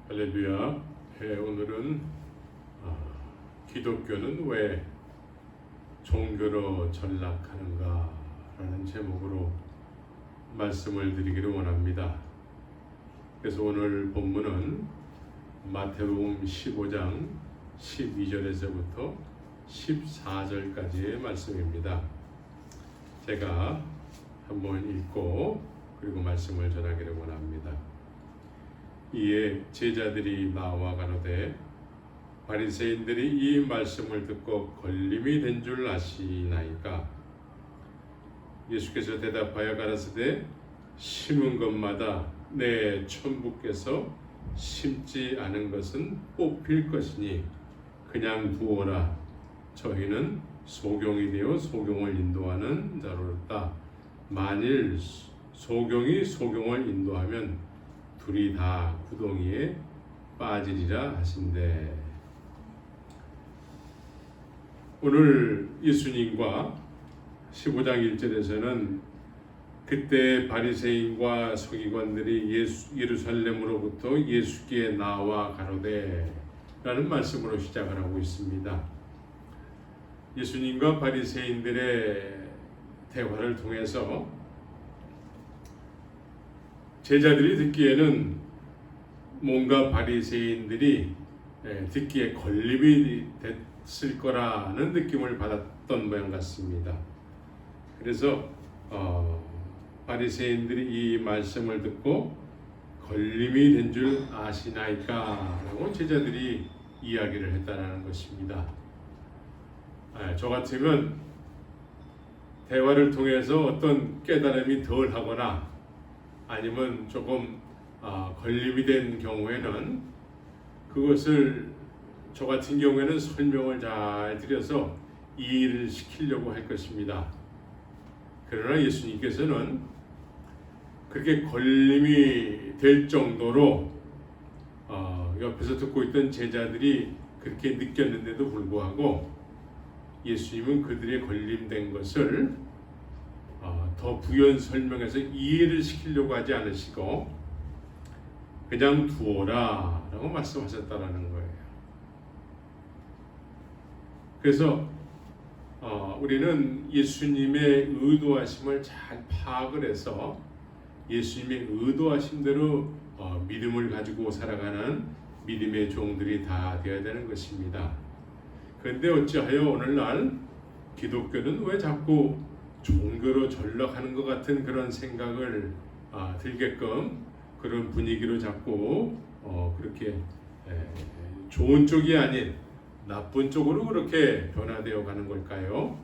할렐루야. 오늘은 기독교는 왜 종교로 전락하는가 라는 제목으로 말씀을 드리기를 원합니다. 그래서 오늘 본문은 마태복음 15장 12절에서부터 14절까지의 말씀입니다. 제가 한번 읽고 그리고 말씀을 전하기를 원합니다. 이에 제자들이 나와 가로되 바리새인들이 이 말씀을 듣고 걸림이 된 줄 아시나이까? 예수께서 대답하여 가라사대 심은 것마다 내 천부께서 심지 않은 것은 뽑힐 것이니 그냥 두어라. 저희는 소경이 되어 소경을 인도하는 자로다. 만일 소경이 소경을 인도하면 둘이 다 구덩이에 빠지리라 하신대. 오늘 예수님과 15장 1절에서는 그때 바리새인과 서기관들이 예루살렘으로부터 예수께 나와 가로되 라는 말씀으로 시작을 하고 있습니다. 예수님과 바리새인들의 대화를 통해서 제자들이 듣기에는 뭔가 바리새인들이 듣기에 걸림이 됐을 거라는 느낌을 받았던 모양 같습니다. 그래서 바리새인들이 이 말씀을 듣고 걸림이 된 줄 아시나이까? 라고 제자들이 이야기를 했다는 것입니다. 저 같으면 대화를 통해서 어떤 깨달음이 덜 하거나 아니면 조금 걸림이 된 경우에는 그것을 저 같은 경우에는 설명을 잘 드려서 이해를 시키려고 할 것입니다. 그러나 예수님께서는 그렇게 걸림이 될 정도로 옆에서 듣고 있던 제자들이 그렇게 느꼈는데도 불구하고 예수님은 그들의 걸림된 것을 더 부연 설명해서 이해를 시키려고 하지 않으시고 그냥 두어라 라고 말씀하셨다는 거예요. 그래서 우리는 예수님의 의도하심을 잘 파악을 해서 예수님의 의도하심대로 믿음을 가지고 살아가는 믿음의 종들이 다 되어야 되는 것입니다. 그런데 어찌하여 오늘날 기독교는 왜 자꾸 종교로 전락하는 것 같은 그런 생각을 들게끔 그런 분위기로 자꾸 그렇게 좋은 쪽이 아닌 나쁜 쪽으로 그렇게 변화되어 가는 걸까요?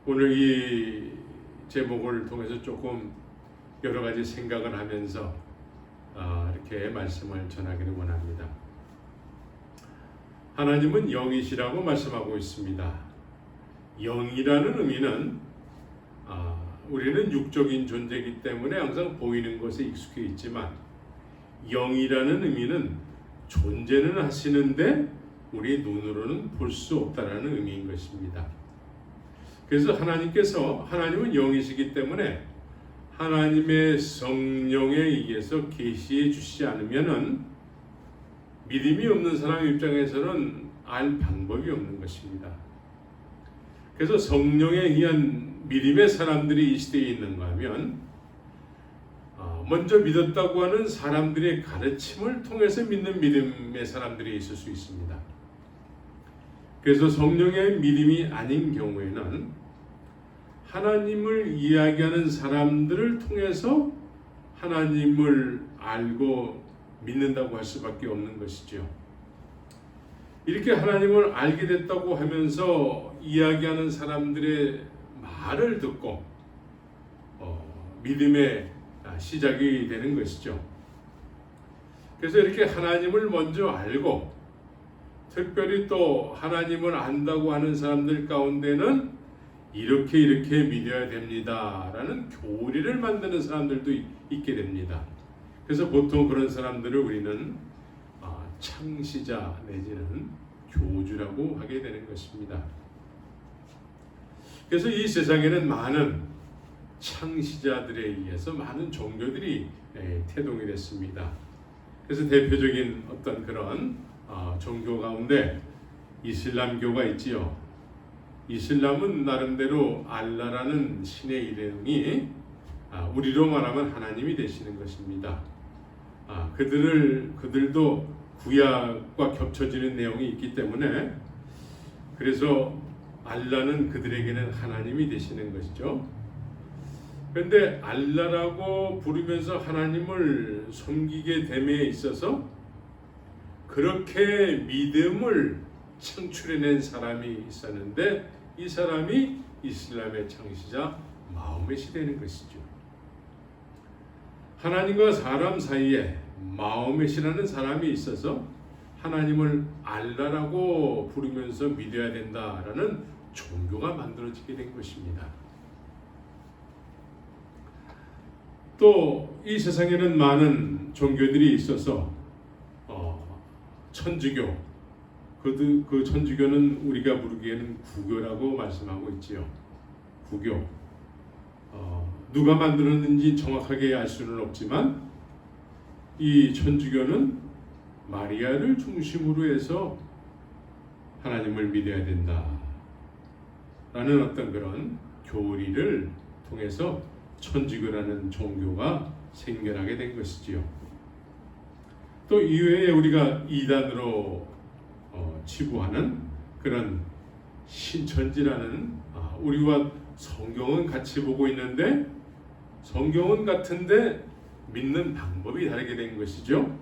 오늘 이 제목을 통해서 조금 여러 가지 생각을 하면서 이렇게 말씀을 전하기를 원합니다. 하나님은 영이시라고 말씀하고 있습니다. 영이라는 의미는 우리는 육적인 존재이기 때문에 항상 보이는 것에 익숙해 있지만 영이라는 의미는 존재는 하시는데 우리 눈으로는 볼 수 없다라는 의미인 것입니다. 그래서 하나님은 영이시기 때문에 하나님의 성령에 의해서 계시해 주시지 않으면은 믿음이 없는 사람 입장에서는 알 방법이 없는 것입니다. 그래서 성령에 의한 믿음의 사람들이 이 시대에 있는가 하면 먼저 믿었다고 하는 사람들의 가르침을 통해서 믿는 믿음의 사람들이 있을 수 있습니다. 그래서 성령의 믿음이 아닌 경우에는 하나님을 이야기하는 사람들을 통해서 하나님을 알고 믿는다고 할 수밖에 없는 것이죠. 이렇게 하나님을 알게 됐다고 하면서 이야기하는 사람들의 말을 듣고 믿음의 시작이 되는 것이죠. 그래서 이렇게 하나님을 먼저 알고 특별히 또 하나님을 안다고 하는 사람들 가운데는 이렇게 믿어야 됩니다 라는 교리를 만드는 사람들도 있게 됩니다. 그래서 보통 그런 사람들을 우리는 창시자 내지는 교주라고 하게 되는 것입니다. 그래서 이 세상에는 많은 창시자들에 의해서 많은 종교들이 태동이 됐습니다. 그래서 대표적인 어떤 그런 종교 가운데 이슬람교가 있지요. 이슬람은 나름대로 알라라는 신의 이름이 우리로 말하면 하나님이 되시는 것입니다. 그들도 구약과 겹쳐지는 내용이 있기 때문에 그래서 알라는 그들에게는 하나님이 되시는 것이죠. 그런데 알라라고 부르면서 하나님을 섬기게 됨에 있어서 그렇게 믿음을 창출해낸 사람이 있었는데 이 사람이 이슬람의 창시자 마호멧이 되는 것이죠. 하나님과 사람 사이에 마호멧이라는 사람이 있어서 하나님을 알라라고 부르면서 믿어야 된다라는 종교가 만들어지게 된 것입니다. 또 이 세상에는 많은 종교들이 있어서 천주교, 그 천주교는 우리가 부르기에는 구교라고 말씀하고 있지요. 구교. 누가 만들었는지 정확하게 알 수는 없지만 이 천주교는 마리아를 중심으로 해서 하나님을 믿어야 된다 라는 어떤 그런 교리를 통해서 천주교라는 종교가 생겨나게 된 것이지요. 또 이외에 우리가 이단으로 치부하는 그런 신천지라는 우리와 성경은 같이 보고 있는데 성경은 같은데 믿는 방법이 다르게 된 것이죠.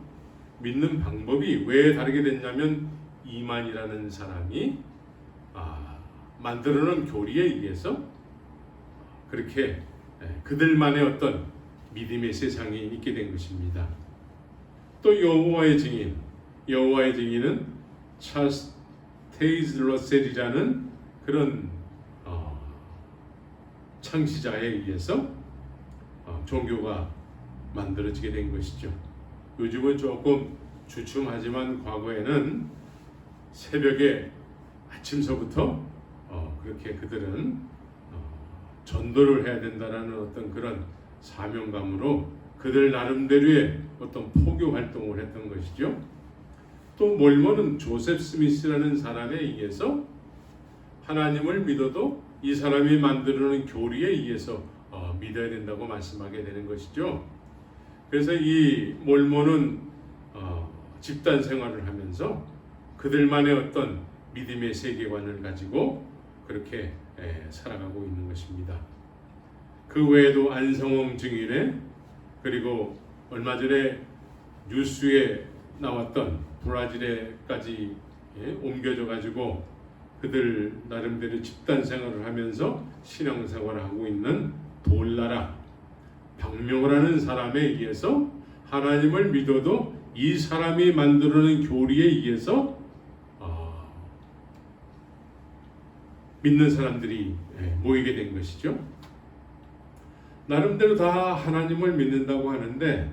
믿는 방법이 왜 다르게 됐냐면 이만이라는 사람이 만들어놓은 교리에 의해서 그렇게 그들만의 어떤 믿음의 세상이 있게 된 것입니다. 또 여호와의 증인은 찰스 테이즈 러셀이라는 그런 창시자에 의해서 종교가 만들어지게 된 것이죠. 요즘은 조금 주춤하지만 과거에는 새벽에 아침서부터 그렇게 그들은 전도를 해야 된다라는 어떤 그런 사명감으로 그들 나름대로의 어떤 포교 활동을 했던 것이죠. 또 몰몬은 조셉 스미스라는 사람에 의해서 하나님을 믿어도 이 사람이 만들어놓은 교리에 의해서 믿어야 된다고 말씀하게 되는 것이죠. 그래서 이 몰몬은 집단 생활을 하면서 그들만의 어떤 믿음의 세계관을 가지고 그렇게 살아가고 있는 것입니다. 그 외에도 안성홍 증인회 그리고 얼마 전에 뉴스에 나왔던 브라질에까지 옮겨져 가지고 그들 나름대로 집단 생활을 하면서 신앙 생활을 하고 있는 돌나라 박명호라는 사람에 의해서 하나님을 믿어도 이 사람이 만들어낸 교리에 의해서 믿는 사람들이 모이게 된 것이죠. 나름대로 다 하나님을 믿는다고 하는데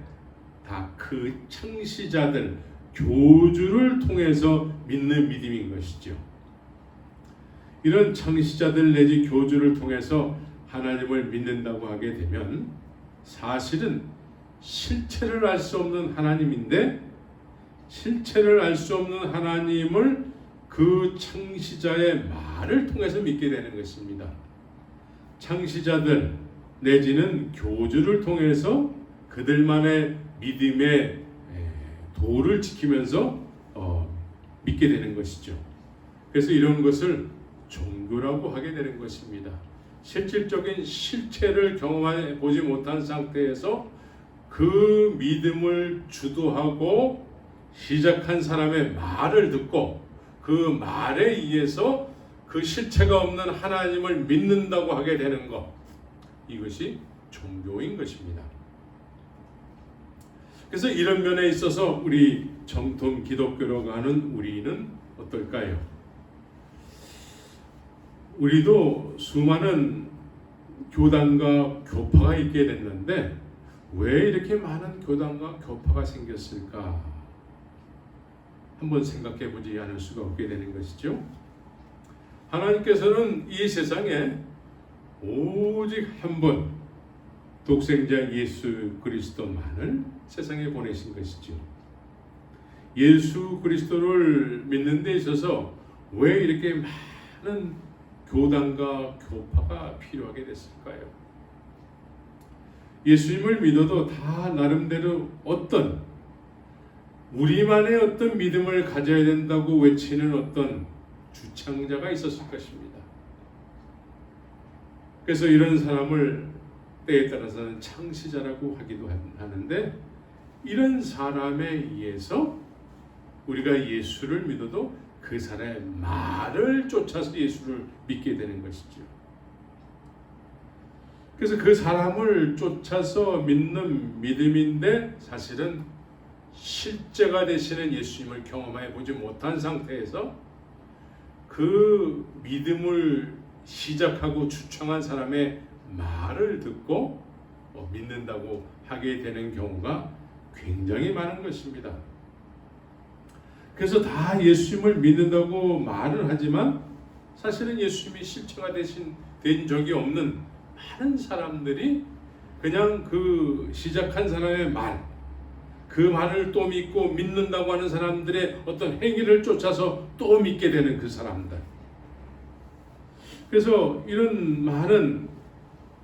다 그 창시자들 교주를 통해서 믿는 믿음인 것이죠. 이런 창시자들 내지 교주를 통해서 하나님을 믿는다고 하게 되면 사실은 실체를 알 수 없는 하나님인데 실체를 알 수 없는 하나님을 그 창시자의 말을 통해서 믿게 되는 것입니다. 창시자들 내지는 교주를 통해서 그들만의 믿음의 도를 지키면서 믿게 되는 것이죠. 그래서 이런 것을 종교라고 하게 되는 것입니다. 실질적인 실체를 경험해 보지 못한 상태에서 그 믿음을 주도하고 시작한 사람의 말을 듣고 그 말에 의해서 그 실체가 없는 하나님을 믿는다고 하게 되는 것, 이것이 종교인 것입니다. 그래서 이런 면에 있어서 우리 정통 기독교라고 하는 우리는 어떨까요? 우리도 수많은 교단과 교파가 있게 됐는데 왜 이렇게 많은 교단과 교파가 생겼을까? 한번 생각해 보지 않을 수가 없게 되는 것이죠. 하나님께서는 이 세상에 오직 한 분 독생자 예수 그리스도만을 세상에 보내신 것이죠. 예수 그리스도를 믿는 데 있어서 왜 이렇게 많은 교단과 교파가 필요하게 됐을까요? 예수님을 믿어도 다 나름대로 어떤 우리만의 어떤 믿음을 가져야 된다고 외치는 어떤 주창자가 있었을 것입니다. 그래서 이런 사람을 때에 따라서는 창시자라고 하기도 하는데, 이런 사람에 의해서 우리가 예수를 믿어도 그 사람의 말을 쫓아서 예수를 믿게 되는 것이죠. 그래서 그 사람을 쫓아서 믿는 믿음인데, 사실은 실제가 되시는 예수님을 경험해 보지 못한 상태에서 그 믿음을 시작하고 추청한 사람의 말을 듣고 믿는다고 하게 되는 경우가 굉장히 많은 것입니다. 그래서 다 예수님을 믿는다고 말을 하지만 사실은 예수님이 실체가 된 적이 없는 많은 사람들이 그냥 그 시작한 사람의 말, 그 말을 또 믿고 믿는다고 하는 사람들의 어떤 행위를 쫓아서 또 믿게 되는 그 사람들. 그래서 이런 많은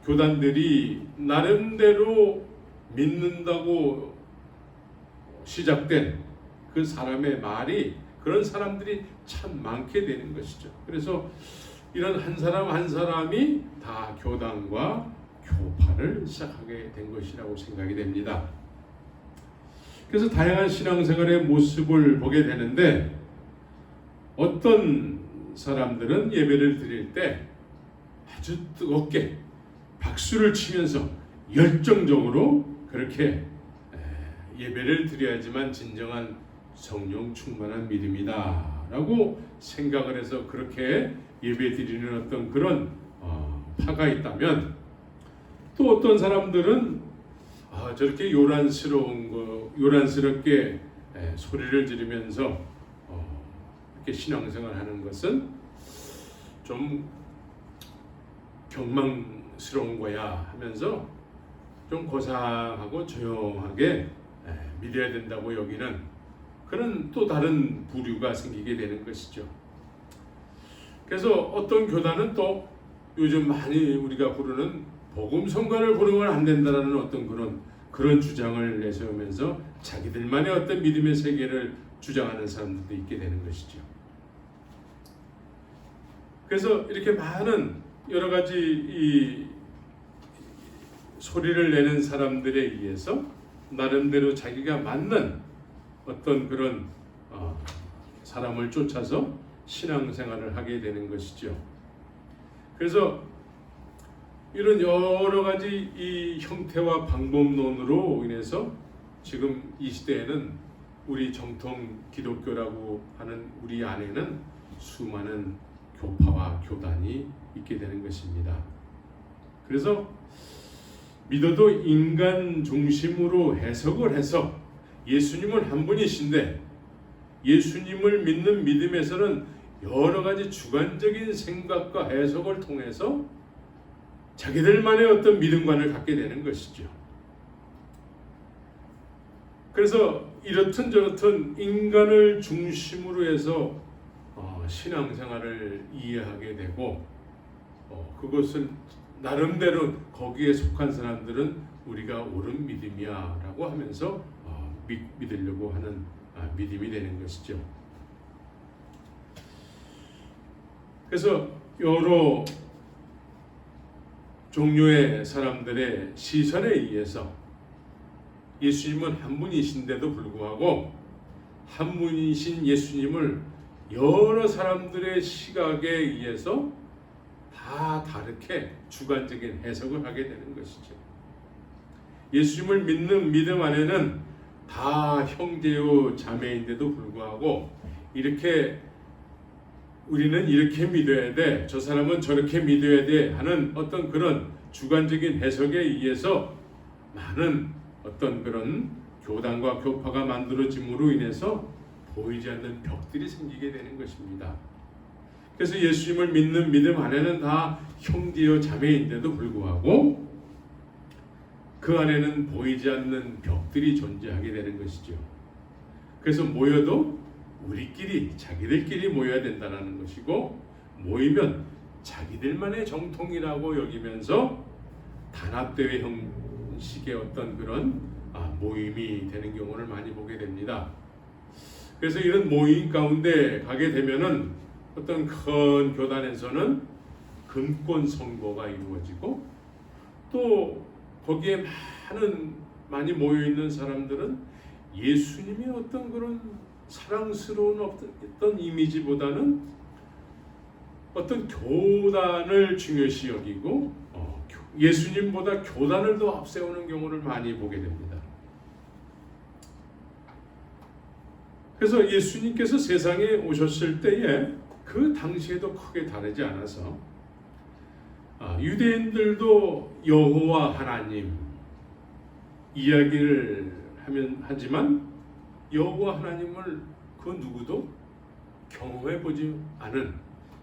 교단들이 나름대로 믿는다고 시작된 그 사람의 말이, 그런 사람들이 참 많게 되는 것이죠. 그래서 이런 한 사람 한 사람이 다 교단과 교파를 시작하게 된 것이라고 생각이 됩니다. 그래서 다양한 신앙생활의 모습을 보게 되는데, 어떤 사람들은 예배를 드릴 때 아주 뜨겁게 박수를 치면서 열정적으로 그렇게 예배를 드려야지만 진정한 성령 충만한 믿음이다 라고 생각을 해서 그렇게 예배 드리는 어떤 그런 파가 있다면, 또 어떤 사람들은 저렇게 요란스럽게 소리를 지르면서 이렇게 신앙생활 하는 것은 좀 경망스러운 거야 하면서 좀 고상하고 조용하게 믿어야 된다고 여기는 그런 또 다른 부류가 생기게 되는 것이죠. 그래서 어떤 교단은 또 요즘 많이 우리가 부르는 복음 성가를 부르면 안 된다라는 어떤 그런 주장을 내세우면서 자기들만의 어떤 믿음의 세계를 주장하는 사람들도 있게 되는 것이죠. 그래서 이렇게 많은 여러 가지 이 소리를 내는 사람들에 의해서 나름대로 자기가 맞는 어떤 그런 사람을 쫓아서 신앙생활을 하게 되는 것이죠. 그래서 이런 여러 가지 이 형태와 방법론으로 인해서 지금 이 시대에는 우리 정통 기독교라고 하는 우리 안에는 수많은 교파와 교단이 있게 되는 것입니다. 그래서 믿어도 인간 중심으로 해석을 해서 예수님은 한 분이신데, 예수님을 믿는 믿음에서는 여러 가지 주관적인 생각과 해석을 통해서 자기들만의 어떤 믿음관을 갖게 되는 것이죠. 그래서 이렇든 저렇든 인간을 중심으로 해서 신앙생활을 이해하게 되고, 그것을 나름대로 거기에 속한 사람들은 우리가 옳은 믿음이야 라고 하면서 믿으려고 하는 믿음이 되는 것이죠. 그래서 여러 종류의 사람들의 시선에 의해서 예수님은 한 분이신데도 불구하고 한 분이신 예수님을 여러 사람들의 시각에 의해서 다 다르게 주관적인 해석을 하게 되는 것이죠. 예수님을 믿는 믿음 안에는 다 형제요 자매인데도 불구하고 이렇게 우리는 이렇게 믿어야 돼, 저 사람은 저렇게 믿어야 돼 하는 어떤 그런 주관적인 해석에 의해서 많은 어떤 그런 교단과 교파가 만들어짐으로 인해서 보이지 않는 벽들이 생기게 되는 것입니다. 그래서 예수님을 믿는 믿음 안에는 다 형제요 자매인데도 불구하고 그 안에는 보이지 않는 벽들이 존재하게 되는 것이죠. 그래서 모여도 우리끼리 자기들끼리 모여야 된다는 것이고, 모이면 자기들만의 정통이라고 여기면서 단합대회 형식의 어떤 그런 모임이 되는 경우를 많이 보게 됩니다. 그래서 이런 모임 가운데 가게 되면은 어떤 큰 교단에서는 금권 선거가 이루어지고, 또 거기에 많이 모여 있는 사람들은 예수님의 어떤 그런 사랑스러운 어떤 이미지보다는 어떤 교단을 중요시 여기고 예수님보다 교단을 더 앞세우는 경우를 많이 보게 됩니다. 그래서 예수님께서 세상에 오셨을 때에 그 당시에도 크게 다르지 않아서 유대인들도 여호와 하나님 이야기를 하지만 여호와 하나님을 그 누구도 경험해 보지 않은,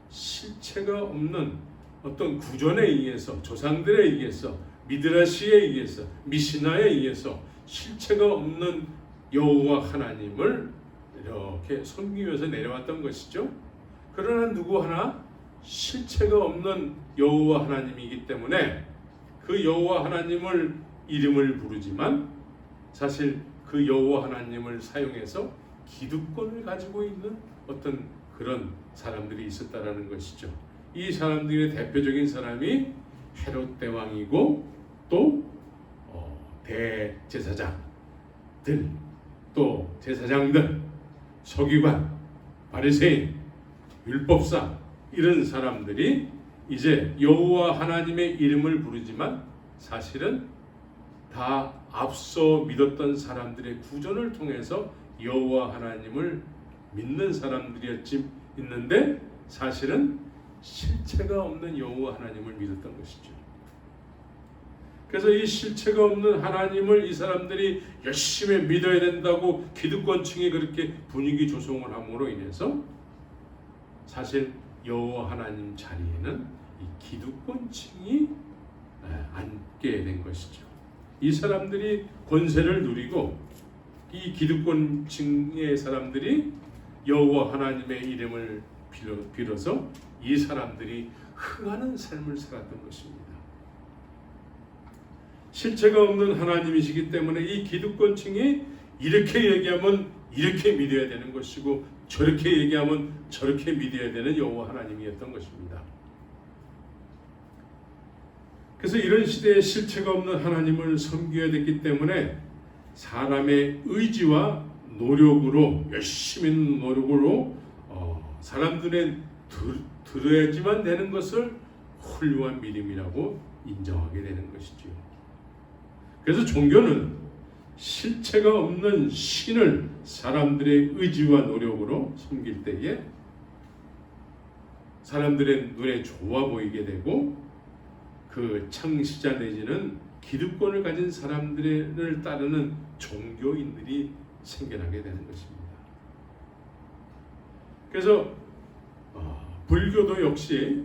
실체가 없는 어떤 구전에 의해서, 조상들에 의해서, 미드라시에 의해서, 미시나에 의해서 실체가 없는 여호와 하나님을 이렇게 섬기기 위해서 내려왔던 것이죠. 그러나 누구 하나 실체가 없는 여호와 하나님이기 때문에 그 여호와 하나님을 이름을 부르지만 사실 그 여호와 하나님을 사용해서 기득권을 가지고 있는 어떤 그런 사람들이 있었다라는 것이죠. 이 사람들의 대표적인 사람이 헤롯 대왕이고, 또 대제사장들, 또 제사장들, 서기관, 바리새인, 율법사, 이런 사람들이 이제 여호와 하나님의 이름을 부르지만 사실은 다 앞서 믿었던 사람들의 구전을 통해서 여호와 하나님을 믿는 사람들이었지 있는데 사실은 실체가 없는 여호와 하나님을 믿었던 것이죠. 그래서 이 실체가 없는 하나님을 이 사람들이 열심히 믿어야 된다고 기득권층이 그렇게 분위기 조성을 함으로 인해서 사실 여호와 하나님 자리에는 이 기득권층이 앉게 된 것이죠. 이 사람들이 권세를 누리고 이 기득권층의 사람들이 여호와 하나님의 이름을 빌어서 이 사람들이 흥하는 삶을 살았던 것입니다. 실체가 없는 하나님이시기 때문에 이 기득권층이 이렇게 얘기하면 이렇게 믿어야 되는 것이고, 저렇게 얘기하면 저렇게 믿어야 되는 여호와 하나님이었던 것입니다. 그래서 이런 시대에 실체가 없는 하나님을 섬겨야 됐기 때문에 사람의 의지와 노력으로, 열심히 노력으로 사람들의 들어야지만 되는 것을 훌륭한 믿음이라고 인정하게 되는 것이죠. 그래서 종교는 실체가 없는 신을 사람들의 의지와 노력으로 섬길 때에 사람들의 눈에 좋아 보이게 되고, 그 창시자 내지는 기득권을 가진 사람들을 따르는 종교인들이 생겨나게 되는 것입니다. 그래서 불교도 역시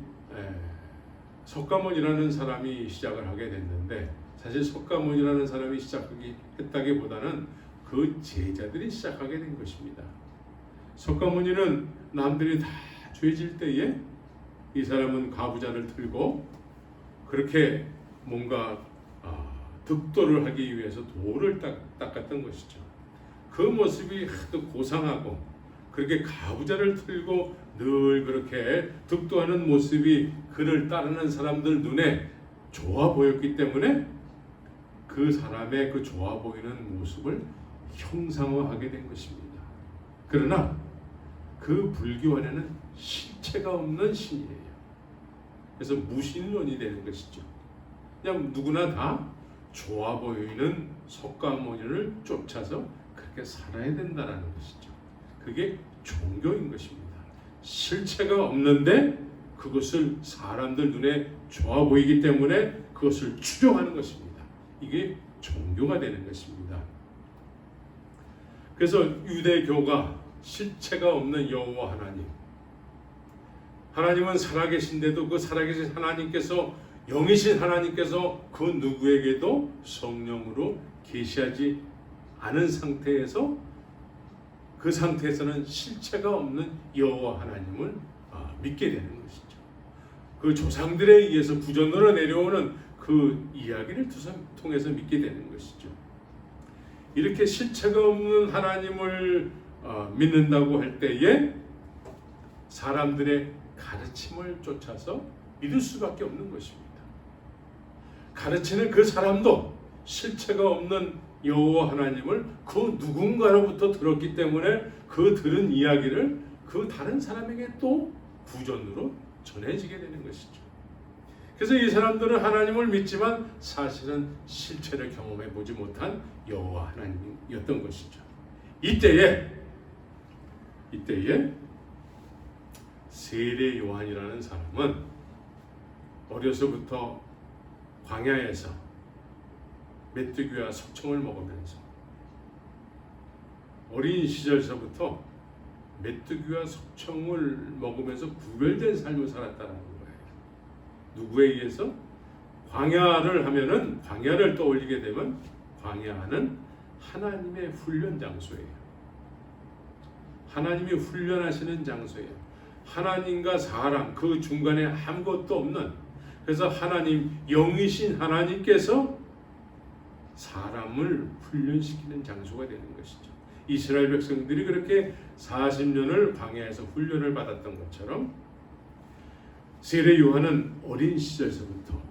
석가모니라는 사람이 시작을 하게 됐는데, 사실 석가모니라는 사람이 시작했다기보다는 그 제자들이 시작하게 된 것입니다. 석가모니는 남들이 다 죄질 때에 이 사람은 가부좌를 들고 그렇게 뭔가 득도를 하기 위해서 돌을 닦았던 것이죠. 그 모습이 하도 고상하고, 그렇게 가부좌를 들고 늘 그렇게 득도하는 모습이 그를 따르는 사람들 눈에 좋아 보였기 때문에 그 사람의 그 좋아 보이는 모습을 형상화하게 된 것입니다. 그러나 그 불교 안에는 실체가 없는 신이에요. 그래서 무신론이 되는 것이죠. 그냥 누구나 다 좋아 보이는 석가모니를 쫓아서 그렇게 살아야 된다는 것이죠. 그게 종교인 것입니다. 실체가 없는데 그것을 사람들 눈에 좋아 보이기 때문에 그것을 추종하는 것입니다. 이게 종교가 되는 것입니다. 그래서 유대교가 실체가 없는 여호와 하나님은 살아계신데도 그 살아계신 하나님께서, 영이신 하나님께서 그 누구에게도 성령으로 계시하지 않은 상태에서 그 상태에서는 실체가 없는 여호와 하나님을 믿게 되는 것이죠. 그 조상들에 의해서 구전으로 내려오는 그 이야기를 통해서 믿게 되는 것이죠. 이렇게 실체가 없는 하나님을 믿는다고 할 때에 사람들의 가르침을 쫓아서 믿을 수밖에 없는 것입니다. 가르치는 그 사람도 실체가 없는 여호와 하나님을 그 누군가로부터 들었기 때문에 그 들은 이야기를 그 다른 사람에게 또 구전으로 전해지게 되는 것이죠. 그래서 이 사람들은 하나님을 믿지만 사실은 실체를 경험해 보지 못한 여호와 하나님이었던 것이죠. 이때에 세례 요한이라는 사람은 어려서부터 광야에서 메뚜기와 석청을 먹으면서 어린 시절서부터 메뚜기와 석청을 먹으면서 구별된 삶을 살았다는 거예요. 누구에 의해서? 광야를 하면은, 광야를 떠올리게 되면 광야는 하나님의 훈련 장소예요. 하나님이 훈련하시는 장소예요. 하나님과 사람 그 중간에 아무것도 없는, 그래서 하나님, 영이신 하나님께서 사람을 훈련시키는 장소가 되는 것이죠. 이스라엘 백성들이 그렇게 40년을 광야에서 훈련을 받았던 것처럼 세례 요한은 어린 시절서부터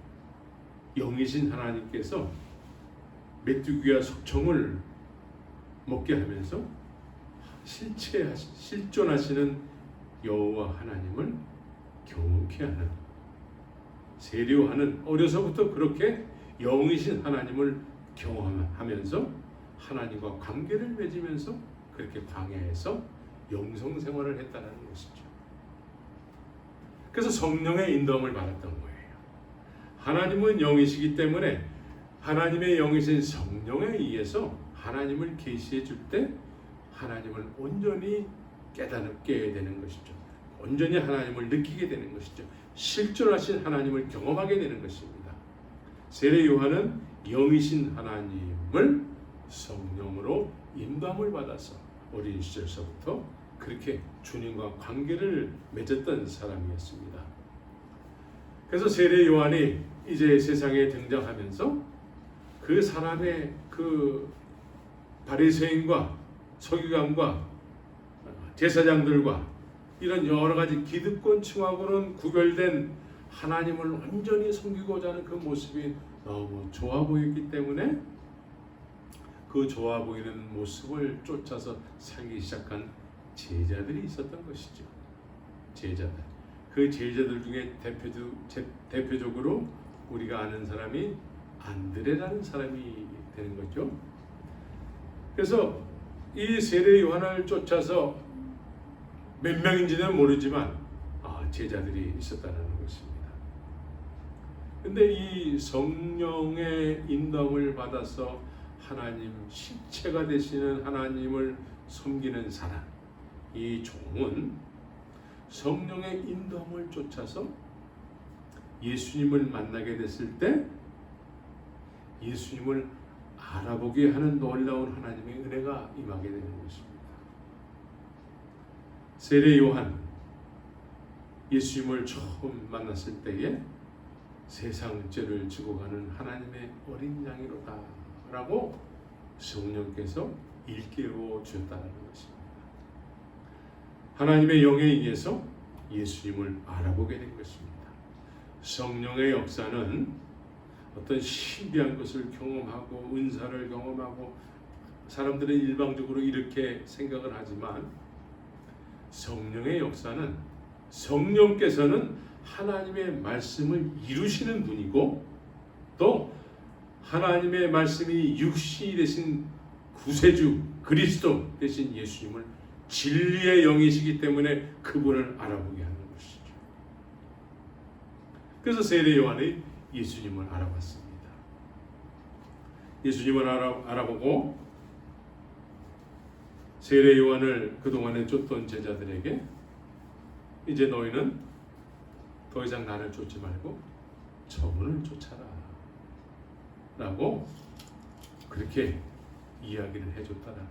영이신 하나님께서 메뚜기와 석청을 먹게 하면서 실존하시는 여호와 하나님을 경험케 하는, 세례 요한은 어려서부터 그렇게 영이신 하나님을 경험하면서 하나님과 관계를 맺으면서 그렇게 광야에서 영성 생활을 했다는 것이죠. 그래서 성령의 인도함을 받았던 거예요. 하나님은 영이시기 때문에 하나님의 영이신 성령에 의해서 하나님을 계시해 줄 때 하나님을 온전히 깨닫게 되는 것이죠. 온전히 하나님을 느끼게 되는 것이죠. 실존하신 하나님을 경험하게 되는 것입니다. 세례 요한은 영이신 하나님을 성령으로 인도함을 받아서 어린 시절서부터 그렇게 주님과 관계를 맺었던 사람이었습니다. 그래서 세례 요한이 이제 세상에 등장하면서 그 사람의 그 바리새인과 서기관과 제사장들과 이런 여러 가지 기득권층하고는 구별된 하나님을 완전히 섬기고자 하는 그 모습이 너무 좋아 보였기 때문에 그 좋아 보이는 모습을 쫓아서 살기 시작한 제자들이 있었던 것이죠. 제자들. 그 제자들 중에 대표적으로 우리가 아는 사람이 안드레라는 사람이 되는 거죠. 그래서 이 세례 요한을 쫓아서 몇 명인지는 모르지만 제자들이 있었다는 것입니다. 근데 이 성령의 인도함을 받아서 하나님 실체가 되시는 하나님을 섬기는 사람, 이 종은 성령의 인도함을 쫓아서 예수님을 만나게 됐을 때 예수님을 알아보게 하는 놀라운 하나님의 은혜가 임하게 되는 것입니다. 세례 요한, 예수님을 처음 만났을 때에 세상 죄를 지고 가는 하나님의 어린 양이로다 라고 성령께서 일깨워 주셨다는 것입니다. 하나님의 영에 의해서 예수님을 알아보게 된 것입니다. 성령의 역사는 어떤 신비한 것을 경험하고 은사를 경험하고 사람들은 일방적으로 이렇게 생각을 하지만 성령의 역사는 성령께서는 하나님의 말씀을 이루시는 분이고 또 하나님의 말씀이 육신이 되신 구세주 그리스도 되신 예수님을 진리의 영이시기 때문에 그분을 알아보게 하는 것이죠. 그래서 세례 요한이 예수님을 알아봤습니다. 예수님을 알아보고 세례 요한을 그동안에 쫓던 제자들에게 이제 너희는 더 이상 나를 쫓지 말고 저분을 쫓아라 라고 그렇게 이야기를 해줬다라는 거예요.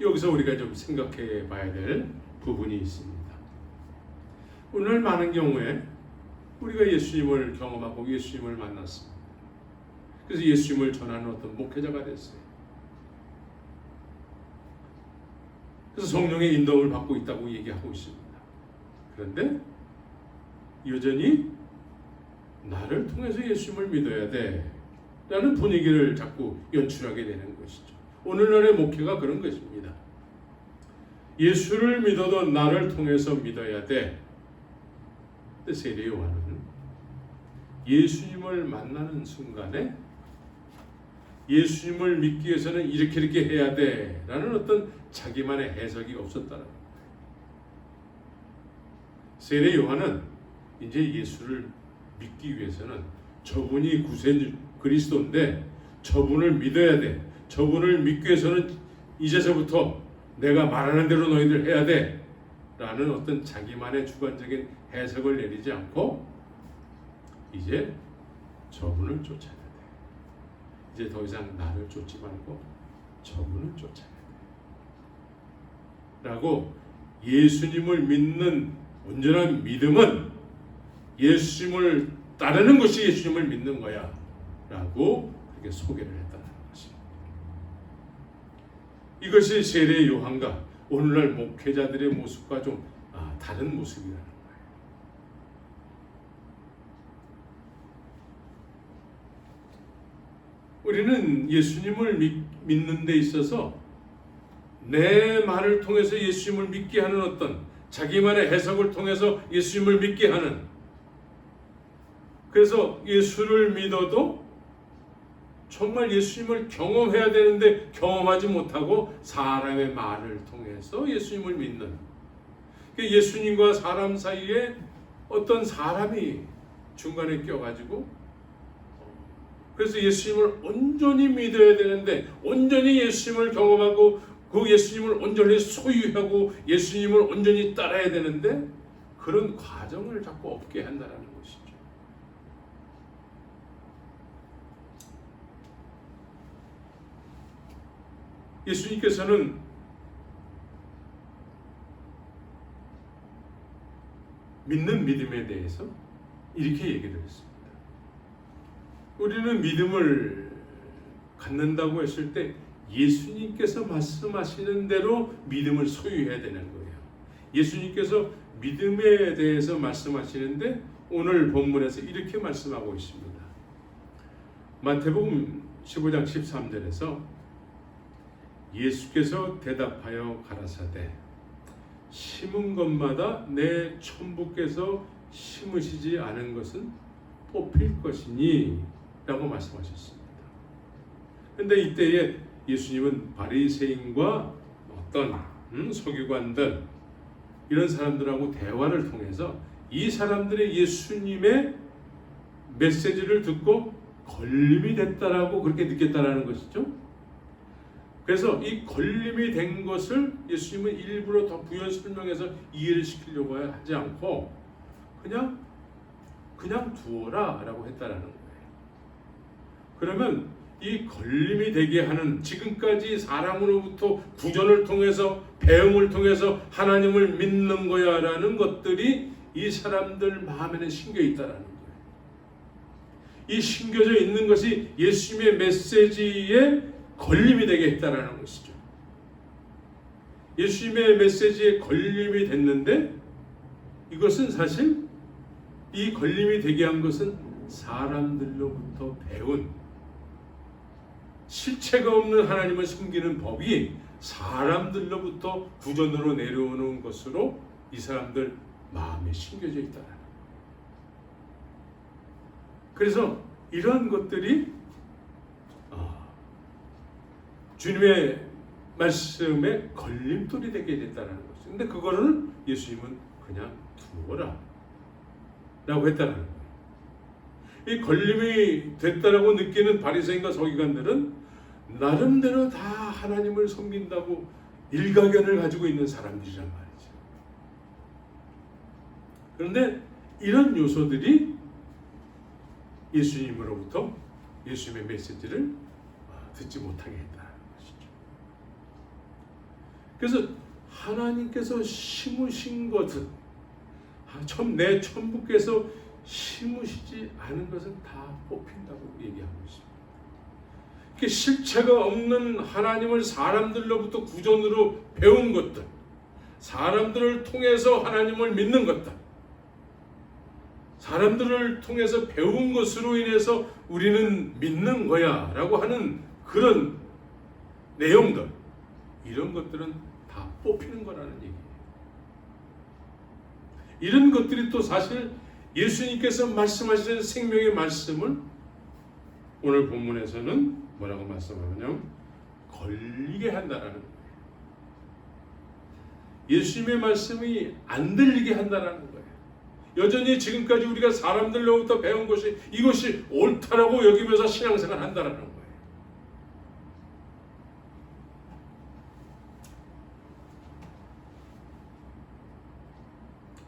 여기서 우리가 좀 생각해 봐야 될 부분이 있습니다. 오늘 많은 경우에 우리가 예수님을 경험하고 예수님을 만났습니다. 그래서 예수님을 전하는 어떤 목회자가 됐어요. 그래서 성령의 인도를 받고 있다고 얘기하고 있습니다. 그런데 여전히 나를 통해서 예수님을 믿어야 돼 라는 분위기를 자꾸 연출하게 되는 것이죠. 오늘날의 목회가 그런 것입니다. 예수를 믿어도 나를 통해서 믿어야 돼. 근데 세례 요한은 예수님을 만나는 순간에 예수님을 믿기 위해서는 이렇게 해야 돼 라는 어떤 자기만의 해석이 없었다는 거예요. 세례 요한은 이제 예수를 믿기 위해서는 저분이 구세 그리스도인데 저분을 믿어야 돼. 저분을 믿기 위해서는 이제서부터 내가 말하는 대로 너희들 해야 돼 라는 어떤 자기만의 주관적인 해석을 내리지 않고 이제 저분을 쫓아야 돼. 이제 더 이상 나를 쫓지 말고 저분을 쫓아야 돼 라고 예수님을 믿는 온전한 믿음은 예수님을 따르는 것이 예수님을 믿는 거야 라고 그렇게 소개를 했다는 것입니다. 이것이 세례 요한과 오늘날 목회자들의 모습과 좀 다른 모습이라는 거예요. 우리는 예수님을 믿는 데 있어서 내 말을 통해서 예수님을 믿게 하는 어떤 자기만의 해석을 통해서 예수님을 믿게 하는, 그래서 예수를 믿어도 정말 예수님을 경험해야 되는데 경험하지 못하고 사람의 말을 통해서 예수님을 믿는, 예수님과 사람 사이에 어떤 사람이 중간에 껴가지고 그래서 예수님을 온전히 믿어야 되는데 온전히 예수님을 경험하고 그 예수님을 온전히 소유하고 예수님을 온전히 따라야 되는데 그런 과정을 자꾸 없게 한다는 것이죠. 예수님께서는 믿는 믿음에 대해서 이렇게 얘기를 했습니다. 우리는 믿음을 갖는다고 했을 때 예수님께서 말씀하시는 대로 믿음을 소유해야 되는 거예요. 예수님께서 믿음에 대해서 말씀하시는데 오늘 본문에서 이렇게 말씀하고 있습니다. 마태복음 15장 13절에서 예수께서 대답하여 가라사대 심은 것마다 내 천부께서 심으시지 않은 것은 뽑힐 것이니 라고 말씀하셨습니다. 그런데 이때에 예수님은 바리새인과 어떤 서기관들 이런 사람들하고 대화를 통해서 이 사람들의 예수님의 메시지를 듣고 걸림이 됐다라고 그렇게 느꼈다라는 것이죠. 그래서 이 걸림이 된 것을 예수님은 일부러 더 부연 설명해서 이해를 시키려고 하지 않고 그냥 두어라 라고 했다라는 거예요. 그러면 이 걸림이 되게 하는, 지금까지 사람으로부터 구전을 통해서 배움을 통해서 하나님을 믿는 거야 라는 것들이 이 사람들 마음에는 심겨 있다라는 거예요. 이 심겨져 있는 것이 예수님의 메시지에 걸림이 되게 했다라는 것이죠. 예수님의 메시지에 걸림이 됐는데 이것은 사실 이 걸림이 되게 한 것은 사람들로부터 배운 실체가 없는 하나님을 숨기는 법이 사람들로부터 구전으로 내려오는 것으로 이 사람들 마음에 심겨져 있다는 거예요. 그래서 이러한 것들이 주님의 말씀에 걸림돌이 되게 됐다는 거죠. 근데 그거를 예수님은 그냥 두어라 라고 했다는 거예요. 이 걸림이 됐다라고 느끼는 바리새인과 서기관들은 나름대로 다 하나님을 섬긴다고 일가견을 가지고 있는 사람들이란 말이죠. 그런데 이런 요소들이 예수님으로부터 예수님의 메시지를 듣지 못하게 했다는 것이죠. 그래서 하나님께서 심으신 것은 내 천부께서 심으시지 않은 것은 다 뽑힌다고 얘기하고 있습니다. 실체가 없는 하나님을 사람들로부터 구전으로 배운 것들, 사람들을 통해서 하나님을 믿는 것들, 사람들을 통해서 배운 것으로 인해서 우리는 믿는 거야 라고 하는 그런 내용들, 이런 것들은 다 뽑히는 거라는 얘기예요. 이런 것들이 또 사실 예수님께서 말씀하시는 생명의 말씀을 오늘 본문에서는 뭐라고 말씀하냐면 걸리게 한다라는 거예요. 예수님의 말씀이 안 들리게 한다라는 거예요. 여전히 지금까지 우리가 사람들로부터 배운 것이 이것이 옳다라고 여기면서 신앙생활 한다라는 거예요.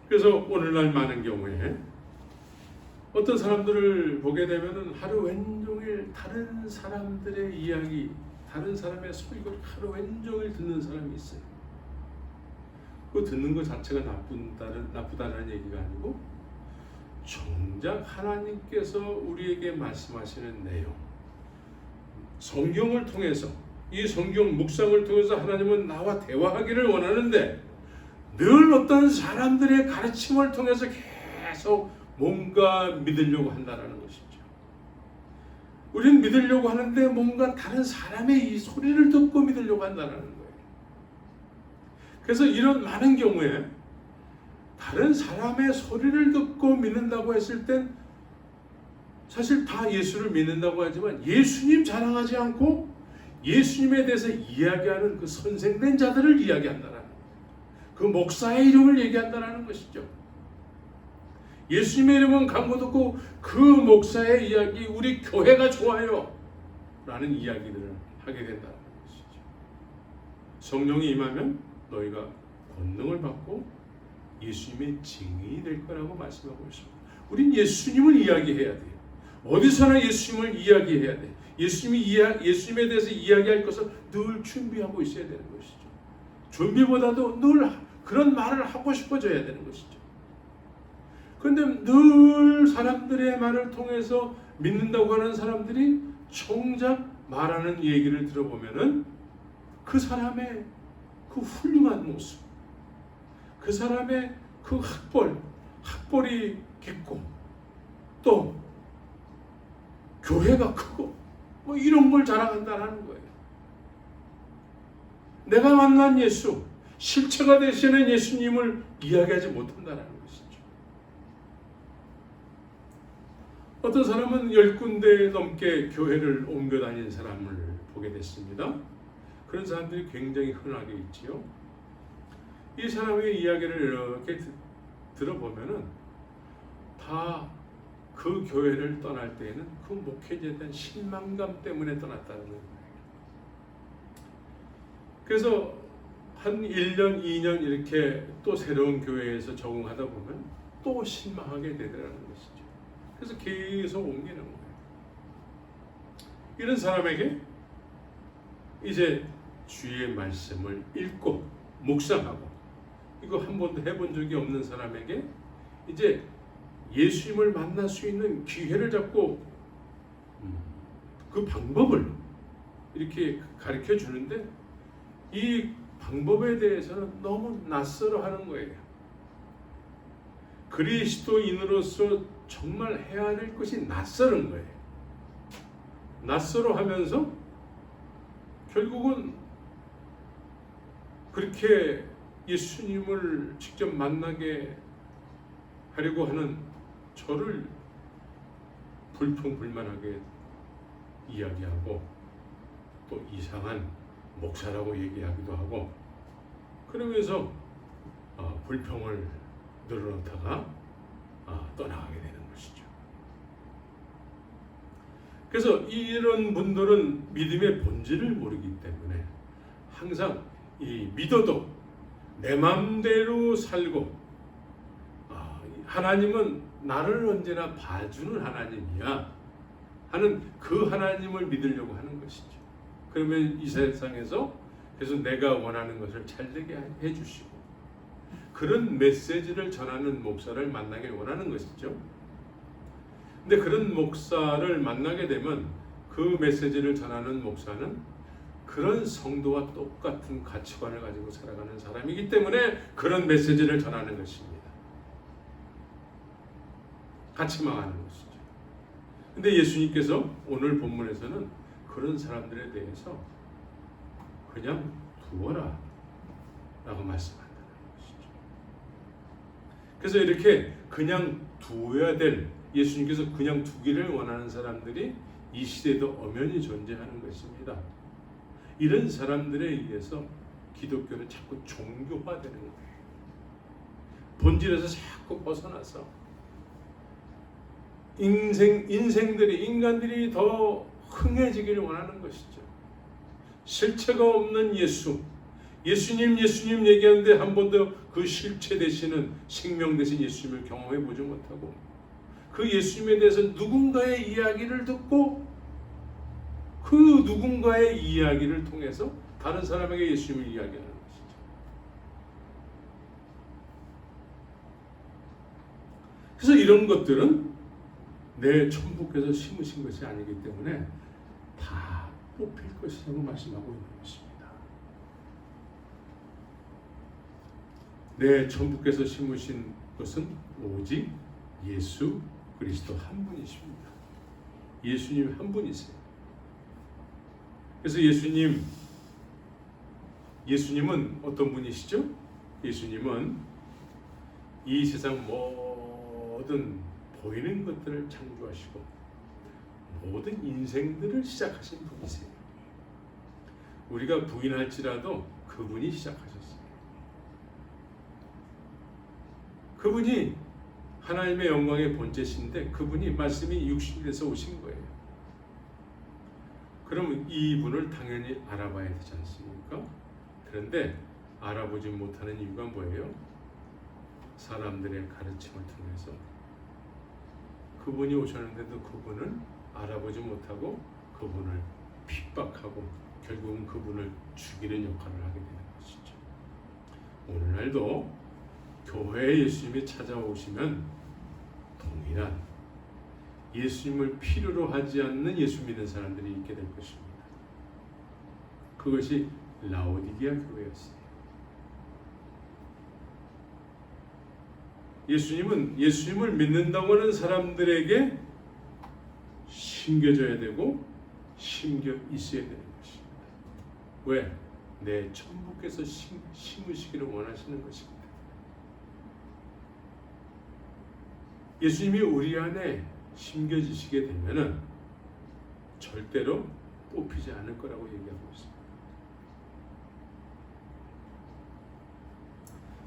그래서 오늘날 많은 경우에 어떤 사람들을 보게 되면은 하루 온종일 다른 사람들의 이야기, 다른 사람의 소리를 하루 온종일 듣는 사람이 있어요. 그 듣는 것 자체가 나쁘다는 얘기가 아니고 정작 하나님께서 우리에게 말씀하시는 내용, 성경을 통해서, 이 성경 묵상을 통해서 하나님은 나와 대화하기를 원하는데 늘 어떤 사람들의 가르침을 통해서 계속 뭔가 믿으려고 한다는 것이죠. 우리는 믿으려고 하는데 뭔가 다른 사람의 이 소리를 듣고 믿으려고 한다는 거예요. 그래서 이런 많은 경우에 다른 사람의 소리를 듣고 믿는다고 했을 땐 사실 다 예수를 믿는다고 하지만 예수님 자랑하지 않고 예수님에 대해서 이야기하는 그 선생된 자들을 이야기한다는 거예요. 그 목사의 이름을 얘기한다는 것이죠. 예수님의 이름은 강고 듣고 그 목사의 이야기, 우리 교회가 좋아요 라는 이야기들을 하게 된다는 것이죠. 성령이 임하면 너희가 권능을 받고 예수님의 증인이 될 거라고 말씀하고 있습니다. 우린 예수님을 이야기해야 돼요. 어디서나 예수님을 이야기해야 돼요. 예수님에 대해서 이야기할 것을 늘 준비하고 있어야 되는 것이죠. 준비보다도 늘 그런 말을 하고 싶어져야 되는 것이죠. 그런데 늘 사람들의 말을 통해서 믿는다고 하는 사람들이 정작 말하는 얘기를 들어보면은 그 사람의 그 훌륭한 모습, 그 사람의 그 학벌이 깊고 또 교회가 크고 뭐 이런 걸 자랑한다는 거예요. 내가 만난 예수, 실체가 되시는 예수님을 이야기하지 못한다는 것이죠. 어떤 사람은 10군데 넘게 교회를 옮겨 다닌 사람을 보게 됐습니다. 그런 사람들이 굉장히 흔하게 있지요. 이 사람의 이야기를 이렇게 들어보면은 다 그 교회를 떠날 때에는 그 목회자에 대한 실망감 때문에 떠났다는 거예요. 그래서 한 1년, 2년 이렇게 또 새로운 교회에서 적응하다 보면 또 실망하게 되더라는 것이죠. 그래서 계속 옮기는 거예요. 이런 사람에게 이제 주의 말씀을 읽고 묵상하고 이거 한 번도 해본 적이 없는 사람에게 이제 예수님을 만날 수 있는 기회를 잡고 그 방법을 이렇게 가르쳐 주는데 이 방법에 대해서는 너무 낯설어 하는 거예요. 그리스도인으로서 정말 해야 될 것이 낯설은 거예요. 낯설어 하면서 결국은 그렇게 예수님을 직접 만나게 하려고 하는 저를 불평불만하게 이야기하고 또 이상한 목사라고 얘기하기도 하고 그러면서 불평을 늘어놓다가 떠나가게 되는 것이죠. 그래서 이런 분들은 믿음의 본질을 모르기 때문에 항상 이 믿어도 내 마음대로 살고 하나님은 나를 언제나 봐주는 하나님이야 하는 그 하나님을 믿으려고 하는 것이죠. 그러면 이 세상에서 그래서 내가 원하는 것을 잘 되게 해주시고 그런 메시지를 전하는 목사를 만나길 원하는 것이죠. 근데 그런 목사를 만나게 되면 그 메시지를 전하는 목사는 그런 성도와 똑같은 가치관을 가지고 살아가는 사람이기 때문에 그런 메시지를 전하는 것입니다. 같이 망하는 것이죠. 근데 예수님께서 오늘 본문에서는 그런 사람들에 대해서 그냥 두어라 라고 말씀한다는 것이죠. 그래서 이렇게 그냥 두어야 될, 예수님께서 그냥 두기를 원하는 사람들이 이 시대에도 엄연히 존재하는 것입니다. 이런 사람들에 의해서 기독교는 자꾸 종교화되는 거예요. 본질에서 자꾸 벗어나서 인간들이 더 흥해지기를 원하는 것이죠. 실체가 없는 예수님 얘기하는데 한 번도 그 실체 되시는 생명 되신 예수님을 경험해 보지 못하고 그 예수님에 대해서 누군가의 이야기를 듣고 그 누군가의 이야기를 통해서 다른 사람에게 예수님을 이야기하는 것이죠. 그래서 이런 것들은 내 천부께서 심으신 것이 아니기 때문에 다 뽑힐 것이라고 말씀하고 있는 것입니다. 내 천부께서 심으신 것은 오직 예수 그리스도 한 분이십니다. 예수님 한 분이세요. 그래서 예수님은 어떤 분이시죠? 예수님은 이 세상 모든 보이는 것들을 창조하시고 모든 인생들을 시작하신 분이세요. 우리가 부인할지라도 그분이 시작하셨어요. 그분이 하나님의 영광의 본체신데 그분이 말씀이 육신이 돼서 오신 거예요. 그럼 이분을 당연히 알아봐야 되지 않습니까? 그런데 알아보지 못하는 이유가 뭐예요? 사람들의 가르침을 통해서 그분이 오셨는데도 그분을 알아보지 못하고 그분을 핍박하고 결국은 그분을 죽이는 역할을 하게 되는 것이죠. 오늘날도 교회에 예수님이 찾아오시면 동일한 예수님을 필요로 하지 않는 예수 믿는 사람들이 있게 될 것입니다. 그것이 라오디게아 교회였어요. 예수님을 믿는다고 하는 사람들에게 심겨져야 되고 심겨 있어야 되는 것입니다. 왜? 내 천부께서 심으시기를 원하시는 것입니다. 예수님이 우리 안에 심겨지시게 되면은 절대로 뽑히지 않을 거라고 얘기하고 있습니다.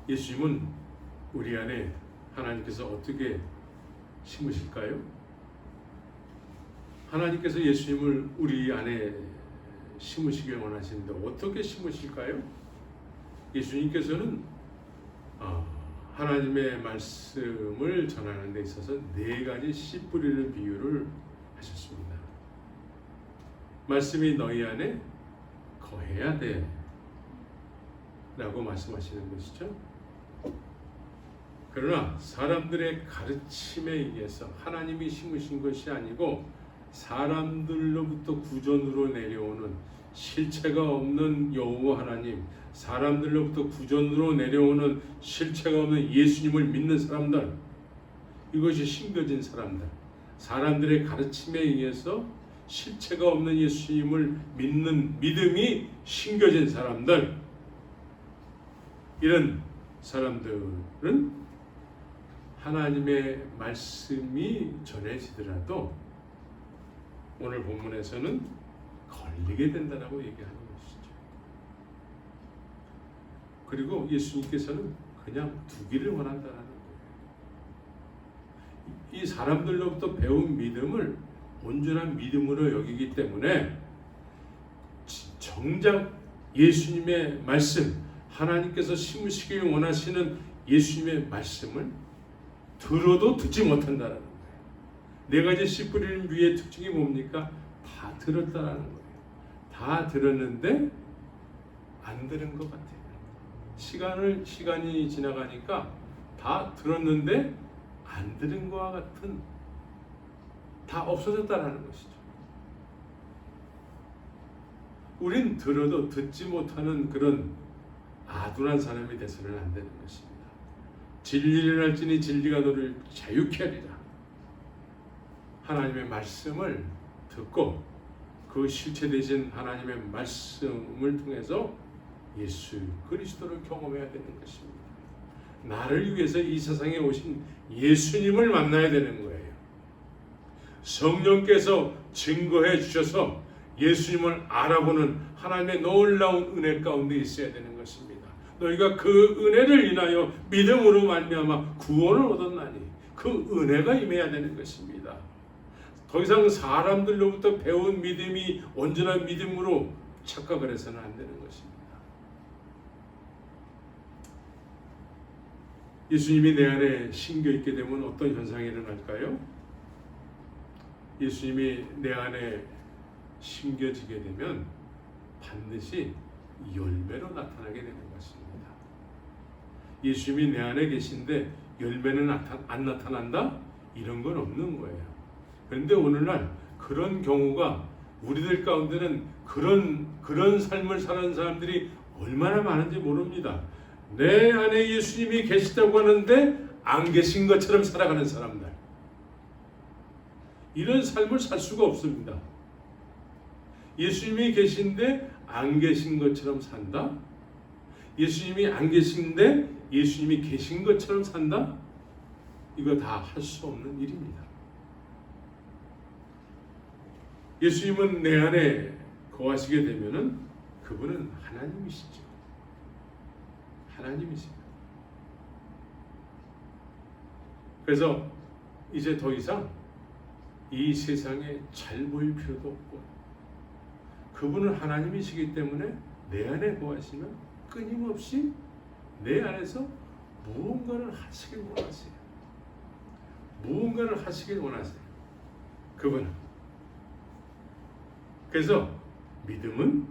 예수님은 우리 안에 하나님께서 어떻게 심으실까요? 하나님께서 예수님을 우리 안에 심으시길 원하시는데 어떻게 심으실까요? 예수님께서는 하나님의 말씀을 전하는 데 있어서 4가지 씨 뿌리는 비유를 하셨습니다. 말씀이 너희 안에 거해야 돼 라고 말씀하시는 것이죠. 그러나 사람들의 가르침에 의해서 하나님이 심으신 것이 아니고 사람들로부터 구전으로 내려오는 실체가 없는 여호와 하나님, 사람들로부터 구전으로 내려오는 실체가 없는 예수님을 믿는 사람들, 이것이 심겨진 사람들, 사람들의 가르침에 의해서 실체가 없는 예수님을 믿는 믿음이 심겨진 사람들, 이런 사람들은 하나님의 말씀이 전해지더라도 오늘 본문에서는 걸리게 된다라고 얘기하는 것이죠. 그리고 예수님께서는 그냥 두기를 원한다는 거예요. 이 사람들로부터 배운 믿음을 온전한 믿음으로 여기기 때문에 정작 예수님의 말씀, 하나님께서 심으시길 원하시는 예수님의 말씀을 들어도 듣지 못한다는 거예요. 4가지 씨 뿌리는 비유의 특징이 뭡니까? 다 들었다라는 거예요. 다 들었는데 안 들은 것 같아요. 시간이 지나가니까 다 들었는데 안 들은 것과 같은, 다 없어졌다라는 것이죠. 우린 들어도 듣지 못하는 그런 아둔한 사람이 돼서는 안 되는 것입니다. 진리를 알지니 진리가 너를 자유케 하리라. 하나님의 말씀을 듣고 그 실체되신 하나님의 말씀을 통해서 예수 그리스도를 경험해야 되는 것입니다. 나를 위해서 이 세상에 오신 예수님을 만나야 되는 거예요. 성령께서 증거해 주셔서 예수님을 알아보는 하나님의 놀라운 은혜 가운데 있어야 되는 것입니다. 너희가 그 은혜를 인하여 믿음으로 말미암아 구원을 얻었나니 그 은혜가 임해야 되는 것입니다. 더 이상 사람들로부터 배운 믿음이 온전한 믿음으로 착각을 해서는 안 되는 것입니다. 예수님이 내 안에 심겨 있게 되면 어떤 현상이 일어날까요? 예수님이 내 안에 심겨지게 되면 반드시 열매로 나타나게 되는 것입니다. 예수님이 내 안에 계신데 열매는 안 나타난다? 이런 건 없는 거예요. 그런데 오늘날 그런 경우가 우리들 가운데는 그런 삶을 사는 사람들이 얼마나 많은지 모릅니다. 내 안에 예수님이 계시다고 하는데 안 계신 것처럼 살아가는 사람들, 이런 삶을 살 수가 없습니다. 예수님이 계신데 안 계신 것처럼 산다? 예수님이 안 계신데 예수님이 계신 것처럼 산다? 이거 다 할 수 없는 일입니다. 예수님은 내 안에 거하시게 되면은 그분은 하나님이시죠. 하나님이십니다. 그래서 이제 더 이상 이 세상에 잘 보일 필요도 없고, 그분은 하나님이시기 때문에 내 안에 거하시면 끊임없이 내 안에서 무언가를 하시길 원하세요. 무언가를 하시길 원하세요. 그분은. 그래서 믿음은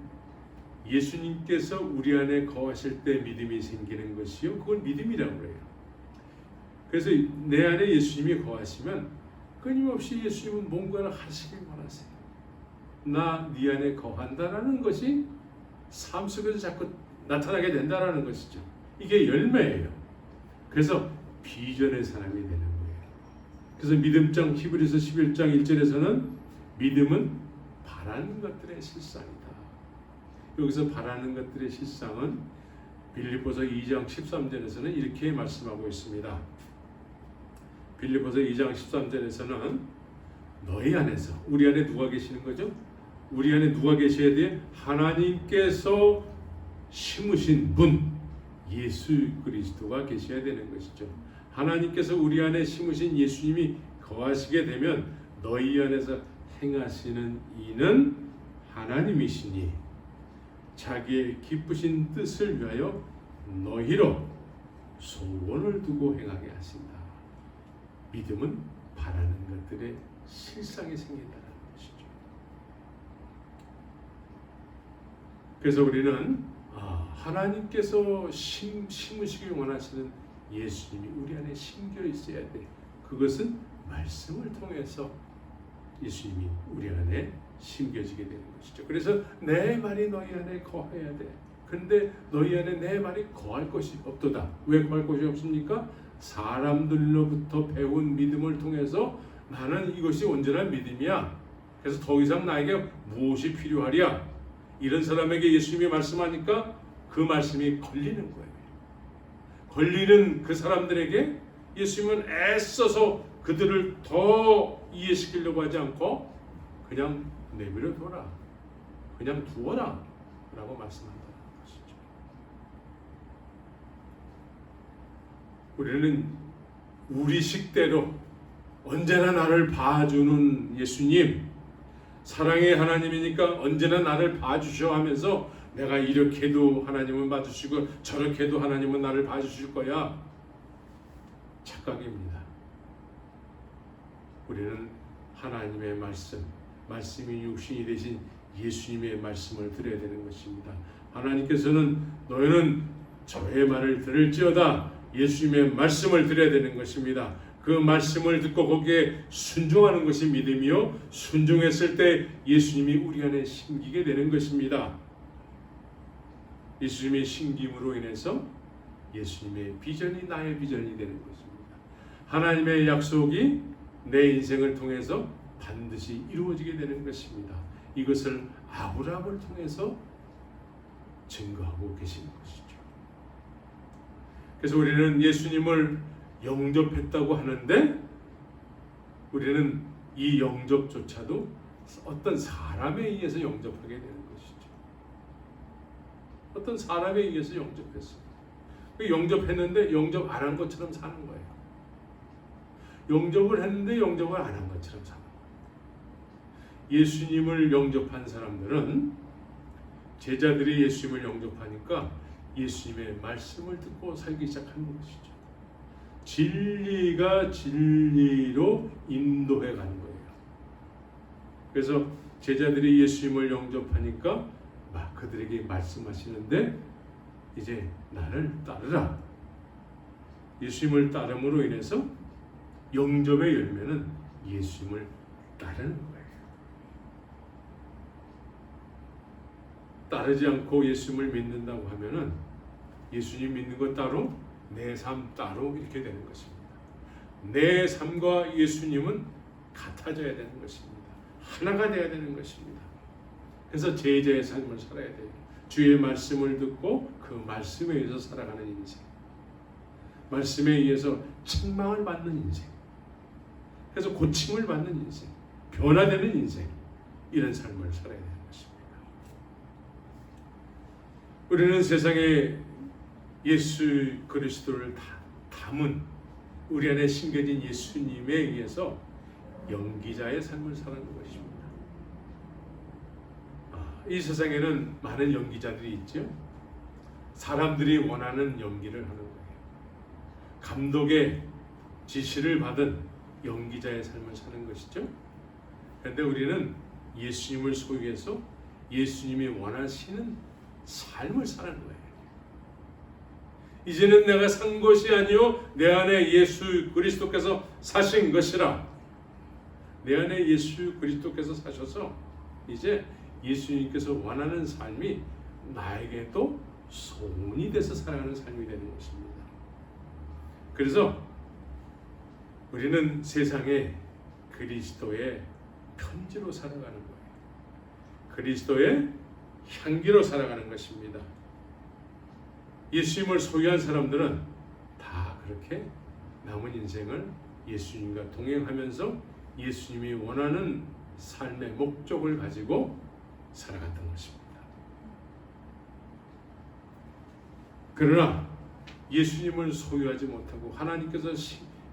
예수님께서 우리 안에 거하실 때 믿음이 생기는 것이요, 그걸 믿음이라고 해요. 그래서 내 안에 예수님이 거하시면 끊임없이 예수님은 뭔가를 하시길 원하세요. 나 네 안에 거한다라는 것이 삶 속에서 자꾸 나타나게 된다라는 것이죠. 이게 열매예요. 그래서 비전의 사람이 되는 거예요. 그래서 믿음장 히브리서 11장 1절에서는 믿음은 바라는 것들의 실상이다. 여기서 바라는 것들의 실상은 빌립보서 2장 13절에서는 이렇게 말씀하고 있습니다. 빌립보서 2장 13절에서는 너희 안에서, 우리 안에 누가 계시는 거죠? 우리 안에 누가 계셔야 돼? 하나님께서 심으신 분, 예수 그리스도가 계셔야 되는 것이죠. 하나님께서 우리 안에 심으신 예수님이 거하시게 되면 너희 안에서 행하시는 이는 하나님이시니 자기의 기쁘신 뜻을 위하여 너희로 소원을 두고 행하게 하신다. 믿음은 바라는 것들의 실상이 생긴다는 것이죠. 그래서 우리는 하나님께서 심으시길 원하시는 예수님이 우리 안에 심겨 있어야 돼. 그것은 말씀을 통해서 예수님이 우리 안에 심겨지게 되는 것이죠. 그래서 내 말이 너희 안에 거해야 돼. 그런데 너희 안에 내 말이 거할 것이 없도다. 왜 거할 것이 없습니까? 사람들로부터 배운 믿음을 통해서 나는 이것이 온전한 믿음이야. 그래서 더 이상 나에게 무엇이 필요하랴? 이런 사람에게 예수님이 말씀하니까 그 말씀이 걸리는 거예요. 걸리는 그 사람들에게 예수님은 애써서 그들을 더 이해시키려고 하지 않고 그냥 내버려 둬라, 그냥 두어라 라고 말씀한다는 것이죠. 우리는 우리 식대로 언제나 나를 봐주는 예수님, 사랑의 하나님이니까 언제나 나를 봐주셔 하면서 내가 이렇게 해도 하나님은 봐주시고 저렇게 해도 하나님은 나를 봐주실 거야. 착각입니다. 우리는 하나님의 말씀이 육신이 되신 예수님의 말씀을 들어야 되는 것입니다. 하나님께서는 너희는 저의 말을 들을지어다 예수님의 말씀을 들어야 되는 것입니다. 그 말씀을 듣고 거기에 순종하는 것이 믿음이요, 순종했을 때 예수님이 우리 안에 심기게 되는 것입니다. 예수님의 심김으로 인해서 예수님의 비전이 나의 비전이 되는 것입니다. 하나님의 약속이 내 인생을 통해서 반드시 이루어지게 되는 것입니다. 이것을 아브라함을 통해서 증거하고 계신 것이죠. 그래서 우리는 예수님을 영접했다고 하는데 우리는 이 영접조차도 어떤 사람에 의해서 영접하게 되는 것이죠. 어떤 사람에 의해서 영접했어요. 영접했는데 영접 안 한 것처럼 사는 거예요. 영접을 했는데 영접을 안 한 것처럼 사는 거예요. 예수님을 영접한 사람들은 제자들이 예수님을 영접하니까 예수님의 말씀을 듣고 살기 시작하는 것이죠. 진리가 진리로 인도해 가는 거예요. 그래서 제자들이 예수님을 영접하니까 막 그들에게 말씀하시는데 이제 나를 따르라. 예수님을 따름으로 인해서 영접의 열매는 예수님을 따르는 거예요. 따르지 않고 예수님을 믿는다고 하면은 예수님 믿는 것 따로 내 삶 따로 이렇게 되는 것입니다. 내 삶과 예수님은 같아져야 되는 것입니다. 하나가 되어야 되는 것입니다. 그래서 제자의 삶을 살아야 돼요. 주의 말씀을 듣고 그 말씀에 의해서 살아가는 인생, 말씀에 의해서 책망을 받는 인생, 그래서 고침을 받는 인생, 변화되는 인생, 이런 삶을 살아야 되는 것입니다. 우리는 세상에 예수 그리스도를 담은 우리 안에 심겨진 예수님에 의해서 연기자의 삶을 사는 것입니다. 이 세상에는 많은 연기자들이 있죠. 사람들이 원하는 연기를 하는 거예요. 감독의 지시를 받은 연기자의 삶을 사는 것이죠. 그런데 우리는 예수님을 소유해서 예수님이 원하시는 삶을 사는 거예요. 이제는 내가 산 것이 아니요 내 안에 예수 그리스도께서 사신 것이라. 내 안에 예수 그리스도께서 사셔서 이제 예수님께서 원하는 삶이 나에게도 소원이 돼서 살아가는 삶이 되는 것입니다. 그래서 우리는 세상에 그리스도의 편지로 살아가는 거예요. 그리스도의 향기로 살아가는 것입니다. 예수님을 소유한 사람들은 다 그렇게 남은 인생을 예수님과 동행하면서 예수님이 원하는 삶의 목적을 가지고 살아갔던 것입니다. 그러나 예수님을 소유하지 못하고 하나님께서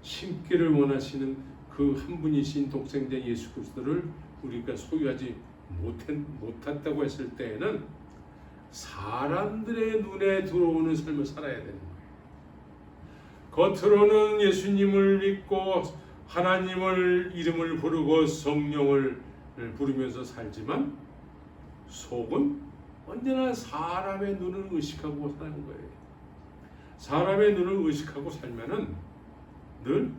심기를 원하시는 그 한 분이신 독생자 예수 그리스도를 우리가 소유하지 못했다고 했을 때에는 사람들의 눈에 들어오는 삶을 살아야 되는 거예요. 겉으로는 예수님을 믿고 하나님을 이름을 부르고 성령을 부르면서 살지만 속은 언제나 사람의 눈을 의식하고 사는 거예요. 사람의 눈을 의식하고 살면은 늘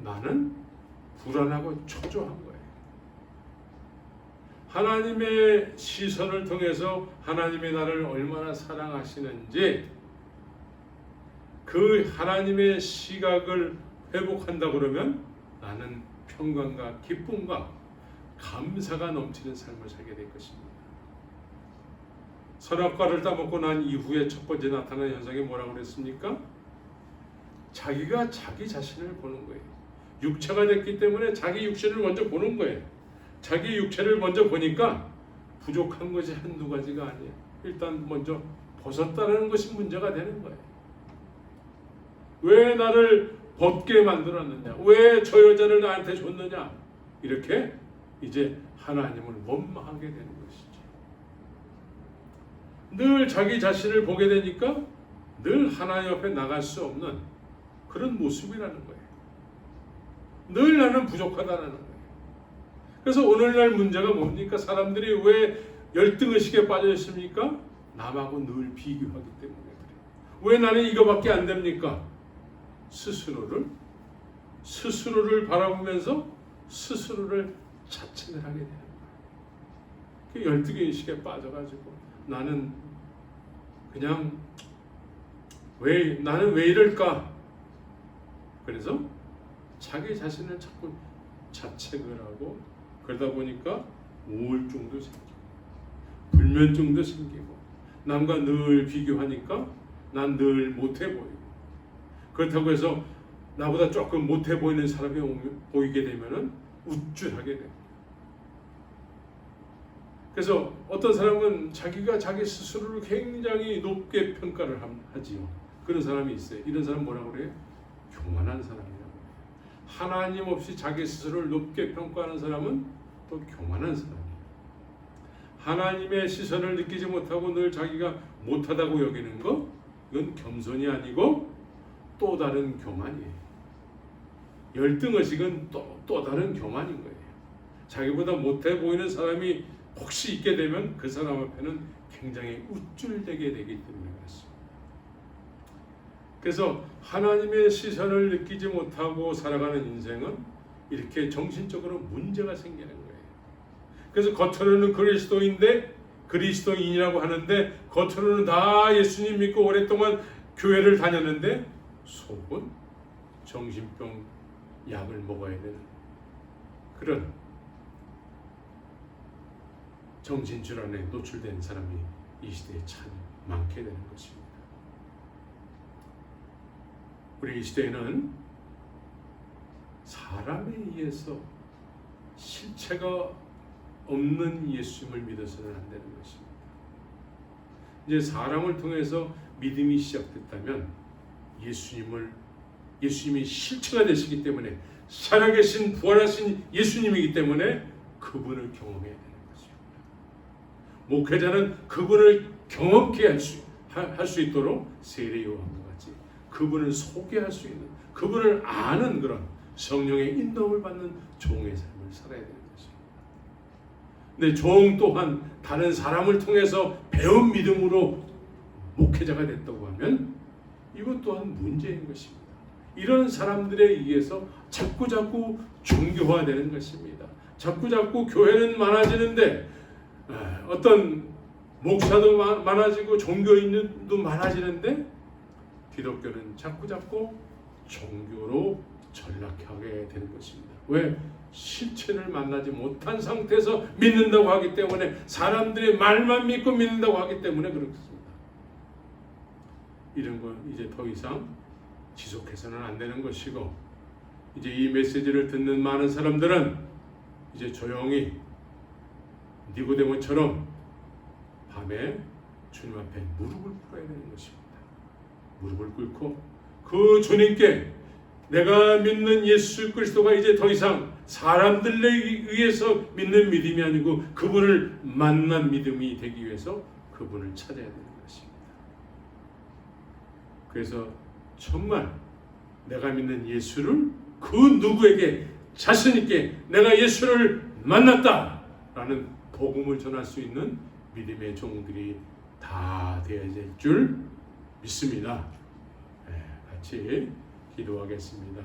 나는 불안하고 초조한 거예요. 하나님의 시선을 통해서 하나님의 나를 얼마나 사랑하시는지 그 하나님의 시각을 회복한다 그러면 나는 평강과 기쁨과 감사가 넘치는 삶을 살게 될 것입니다. 선악과를 따먹고 난 이후에 첫 번째 나타난 현상이 뭐라고 그랬습니까? 자기가 자기 자신을 보는 거예요. 육체가 됐기 때문에 자기 육신을 먼저 보는 거예요. 자기 육체를 먼저 보니까 부족한 것이 한두 가지가 아니에요. 일단 먼저 벗었다는 것이 문제가 되는 거예요. 왜 나를 벗게 만들었느냐? 왜 저 여자를 나한테 줬느냐? 이렇게 이제 하나님을 원망하게 되는 것이죠. 늘 자기 자신을 보게 되니까 늘 하나님 앞에 나갈 수 없는 그런 모습이라는 거예요. 늘 나는 부족하다는 거예요. 그래서 오늘날 문제가 뭡니까? 사람들이 왜 열등의식에 빠져 있습니까? 남하고 늘 비교하기 때문에 그래요. 왜 나는 이거밖에 안 됩니까? 스스로를 바라보면서 스스로를 자책을 하게 되는 거예요. 그 12개 의식에 빠져가지고 나는 그냥 나는 왜 이럴까? 그래서 자기 자신을 자꾸 자책을 하고 그러다 보니까 우울증도 생기고 불면증도 생기고 남과 늘 비교하니까 난 늘 못해 보이고 그렇다고 해서 나보다 조금 못해 보이는 사람이 보이게 되면은 우쭐하게 됩니다. 그래서 어떤 사람은 자기가 자기 스스로를 굉장히 높게 평가를 하지요. 그런 사람이 있어요. 이런 사람 뭐라고 그래요? 교만한 사람이라고 해요. 하나님 없이 자기 스스로를 높게 평가하는 사람은 또 교만한 사람이에요. 하나님의 시선을 느끼지 못하고 늘 자기가 못하다고 여기는 거, 이건 겸손이 아니고 또 다른 교만이에요. 열등의식은 또 다른 교만인 거예요. 자기보다 못해 보이는 사람이 혹시 있게 되면 그 사람 앞에는 굉장히 우쭐대게 되기 때문에 그렇습니다. 그래서 하나님의 시선을 느끼지 못하고 살아가는 인생은 이렇게 정신적으로 문제가 생기는 거예요. 그래서 겉으로는 그리스도인이라고 하는데 겉으로는 다 예수님 믿고 오랫동안 교회를 다녔는데 속은 정신병 약을 먹어야 되는 그런 정신질환에 노출된 사람이 이 시대에 참 많게 되는 것입니다. 우리 이 시대에는 사람에 의해서 실체가 없는 예수님을 믿어서는 안 되는 것입니다. 이제 사람을 통해서 믿음이 시작됐다면 예수님이 실체가 되시기 때문에 살아계신 부활하신 예수님이기 때문에 그분을 경험해야 되는 것입니다. 목회자는 그분을 경험케 할 수 있도록 세례 요한과 같이 그분을 소개할 수 있는, 그분을 아는 그런 성령의 인도를 받는 종의 삶을 살아야 되는 것입니다. 근데 종 또한 다른 사람을 통해서 배운 믿음으로 목회자가 됐다고 하면 이것 또한 문제인 것입니다. 이런 사람들에 의해서 자꾸 종교화되는 것입니다. 자꾸 교회는 많아지는데 어떤 목사도 많아지고 종교인도 많아지는데 기독교는 자꾸 종교로 전락하게 되는 것입니다. 왜? 실체를 만나지 못한 상태에서 믿는다고 하기 때문에, 사람들의 말만 믿고 믿는다고 하기 때문에 그렇습니다. 이런 건 이제 더 이상 지속해서는 안 되는 것이고, 이제 이 메시지를 듣는 많은 사람들은 이제 조용히 니고데모처럼 밤에 주님 앞에 무릎을 꿇어야 되는 것입니다. 무릎을 꿇고 그 주님께 내가 믿는 예수 그리스도가 이제 더 이상 사람들에 의해서 믿는 믿음이 아니고 그분을 만난 믿음이 되기 위해서 그분을 찾아야 되는 것입니다. 그래서 정말 내가 믿는 예수를 그 누구에게 자신 있게 내가 예수를 만났다라는 복음을 전할 수 있는 믿음의 종들이 다 되어야 될 줄 믿습니다. 같이 기도하겠습니다.